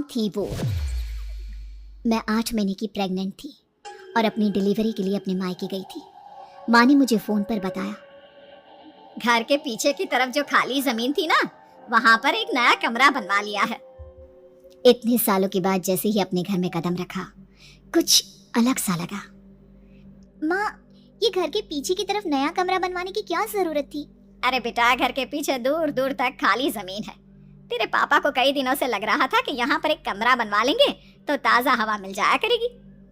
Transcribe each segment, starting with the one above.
थी वो। मैं 8 महीने की प्रेग्नेंट थी और अपनी डिलीवरी के लिए अपने मायके गई थी। माँ ने मुझे फ़ोन पर बताया, घर के पीछे की तरफ जो खाली ज़मीन थी ना, वहाँ पर एक नया कमरा बनवा लिया है। इतने सालों के बाद जैसे ही अपने घर में कदम रखा, कुछ अलग सा लगा। माँ, ये घर के पीछे की तरफ नया कमरा बनवाने की क्या ज़रूरत थी? अरे बेटा, घर के पीछे दूर दूर तक खाली ज़मीन है। तेरे पापा को कई दिनों से लग रहा था कि यहाँ पर एक कमरा बनवा लेंगे तो ताज़ा हवा मिल जाया करेगी।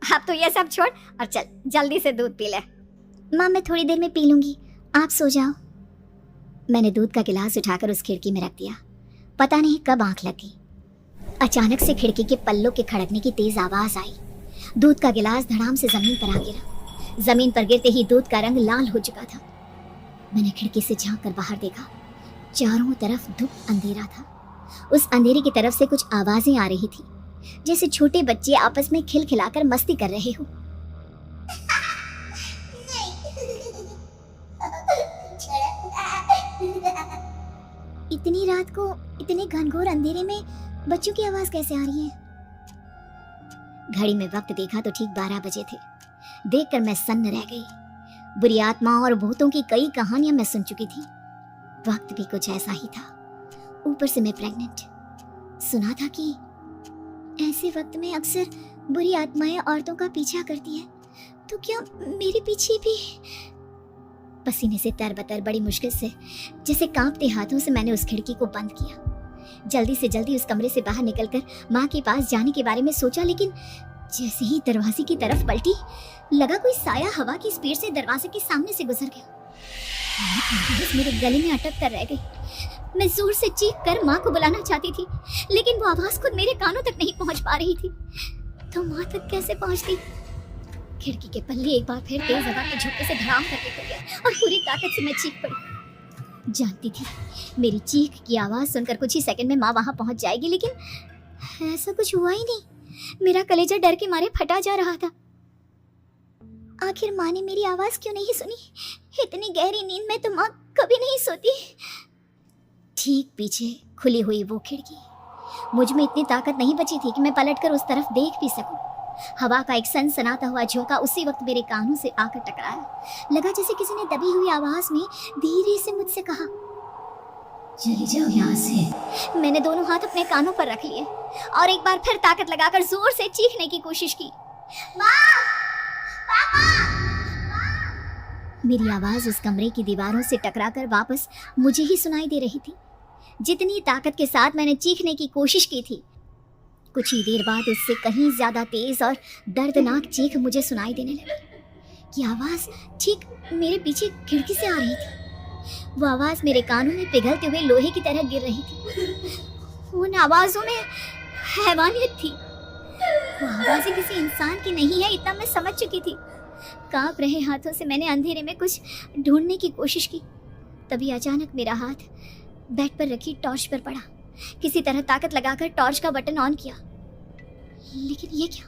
अब तो ये सब छोड़ और चल जल्दी से दूध पी ले। माँ, मैं थोड़ी देर में पी लूंगी, आप सो जाओ। मैंने दूध का गिलास उठाकर उस खिड़की में रख दिया। पता नहीं कब आंख लग गई। अचानक से खिड़की के पल्लों के खड़कने की तेज आवाज आई। दूध का गिलास धड़ाम से जमीन पर आ गिरा। जमीन पर गिरते ही दूध का रंग लाल हो चुका था। मैंने खिड़की से झांक कर बाहर देखा। चारों तरफ धूप अंधेरा था। उस अंधेरे की तरफ से कुछ आवाजें आ रही थी, जैसे छोटे बच्चे आपस में खिलखिलाकर मस्ती कर रहे हो। इतनी रात को इतने घनघोर अंधेरे में बच्चों की आवाज कैसे आ रही है? घड़ी में वक्त देखा तो ठीक 12 बजे थे। देखकर मैं सन्न रह गई। बुरी आत्माओं और भूतों की कई कहानियां मैं सुन चुकी थी। वक्त भी कुछ ऐसा ही था। ऊपर से मैं प्रेग्नेंट। सुना था कि ऐसे वक्त में अक्सर बुरी आत्माएं औरतों का पीछा करती है, तो क्या मेरे पीछे भी? पसीने से तरबतर बड़ी मुश्किल से, जैसे कांपते हाथों से मैंने उस खिड़की को बंद किया। जल्दी से जल्दी उस कमरे से बाहर निकलकर माँ के पास जाने के बारे में सोचा, लेकिन जैसे ही दरवाजे की तरफ पलटी, लगा कोई साया हवा की स्पीड से दरवाजे के सामने से गुजर गया। बस मेरे गले में अटक कर रह गई। मैं जोर से चीख कर माँ को बुलाना चाहती थी, लेकिन वो आवाज खुद मेरे कानों तक नहीं पहुंच पा रही थी। तो माँ तक कैसे पहुंचती? खिड़की के पल्ले एक बार फिर तेज हवा के झोंके से धड़ाम करके खुल गया और पूरी ताकत से मैं चीख पड़ी। जानती थी मेरी चीख की आवाज सुनकर कुछ ही सेकंड में माँ वहां पहुंच जाएगी, लेकिन ऐसा कुछ हुआ ही नहीं। मेरा कलेजा डर के मारे फटा जा रहा था। आखिर माँ ने मेरी आवाज क्यों नहीं सुनी? इतनी गहरी नींद में तो माँ कभी नहीं सोती। ठीक पीछे खुली हुई वो खिड़की। मुझ में इतनी ताकत नहीं बची थी कि मैं पलटकर उस तरफ देख भी सकूं। हवा का एक सनसनाता हुआ झोंका उसी वक्त मेरे कानों से आकर टकराया। लगा जैसे किसी ने दबी हुई आवाज में धीरे से मुझसे कहा, चली जाओ यहाँ से। मैंने दोनों हाथ अपने कानों पर रख लिए और एक बार फिर ताकत लगाकर जोर से चीखने की कोशिश की, माँ! पापा! मेरी आवाज उस कमरे की दीवारों से टकराकर वापस मुझे ही सुनाई दे रही थी। जितनी ताकत के साथ मैंने चीखने की कोशिश की थी, कुछ ही देर बाद उससे कहीं ज्यादा तेज और दर्दनाक चीख मुझे सुनाई देने लगी। ये आवाज ठीक मेरे पीछे खिड़की से आ रही थी। वो आवाज मेरे कानों में पिघलते हुए लोहे की तरह गिर रही थी। उन आवाजों में हैवानियत थी। वो आवाजें किसी इंसान की नहीं है, इतना मैं समझ चुकी थी। कांप रहे हाथों से मैंने अंधेरे में कुछ ढूंढने की कोशिश की। तभी अचानक मेरा हाथ बेड पर रखी टॉर्च पर पड़ा। किसी तरह ताकत लगाकर टॉर्च का बटन ऑन किया, लेकिन ये क्या?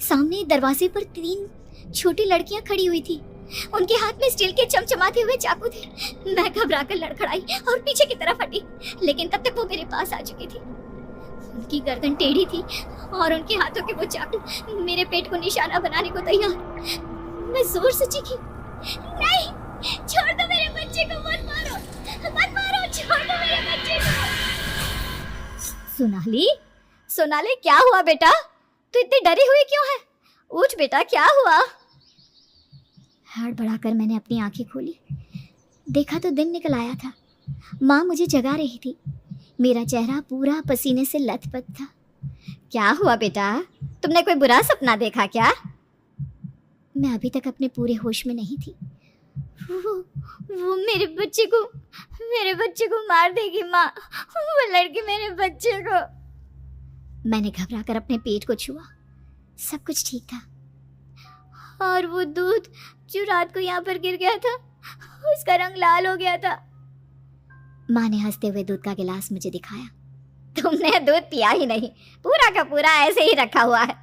सामने दरवाजे पर 3 छोटी लड़कियां खड़ी हुई थी। उनके हाथ में स्टील के चमचमाते हुए चाकू थे। मैं घबराकर लड़खड़ाई और पीछे की तरफ हटी, लेकिन तब तक वो मेरे पास आ चुकी थी। उनकी गर्दन टेढ़ी थी और उनके हाथों के वो चाकू मेरे पेट को निशाना बनाने को तैयार। मैं जोर से चीखी, नहीं, छोड़ दो मेरे बच्चे को, मत मारो, मत मारो, छोड़ दो मेरे बच्चे को। सोनाली, क्या हुआ बेटा? तू इतनी डरी हुई क्यों है? उठ बेटा, क्या हुआ? हड़बड़ाकर मैंने अपनी आंखें खोली। देखा तो दिन निकल आया था। माँ मुझे जगा रही थी। मेरा चेहरा पूरा पसीने से लथपथ था। क्या हुआ बेटा? तुमने कोई बुरा सपना देखा क्या? मैं अभी तक अपने पूरे होश में नहीं थी। वो मेरे बच्चे को मार देगी माँ। वो लड़की मेरे बच्चे को। मैंने घबराकर अपने पेट को छुआ। सब कुछ ठीक था। और वो दूध जो रात को यहाँ पर गिर गया था, उसका रंग लाल हो गया था। माँ ने हंसते हुए दूध का गिलास मुझे दिखाया। तुमने दूध पिया ही नहीं, पूरा का पूरा ऐसे ही रखा हुआ है।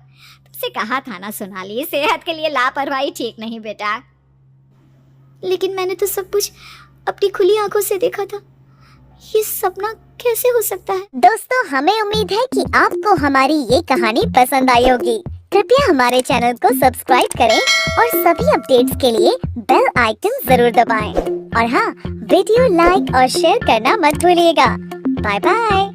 तुमसे कहा था ना सोनाली, सेहत के लिए लापरवाही ठीक नहीं बेटा। लेकिन मैंने तो सब कुछ अपनी खुली आंखों से देखा था। ये सपना कैसे हो सकता है? दोस्तों, हमें उम्मीद है कि आपको हमारी ये कहानी पसंद आई होगी। कृपया हमारे चैनल को सब्सक्राइब करें और सभी अपडेट्स के लिए बेल आइकन जरूर दबाएं। और हाँ, वीडियो लाइक और शेयर करना मत भूलिएगा। Bye bye.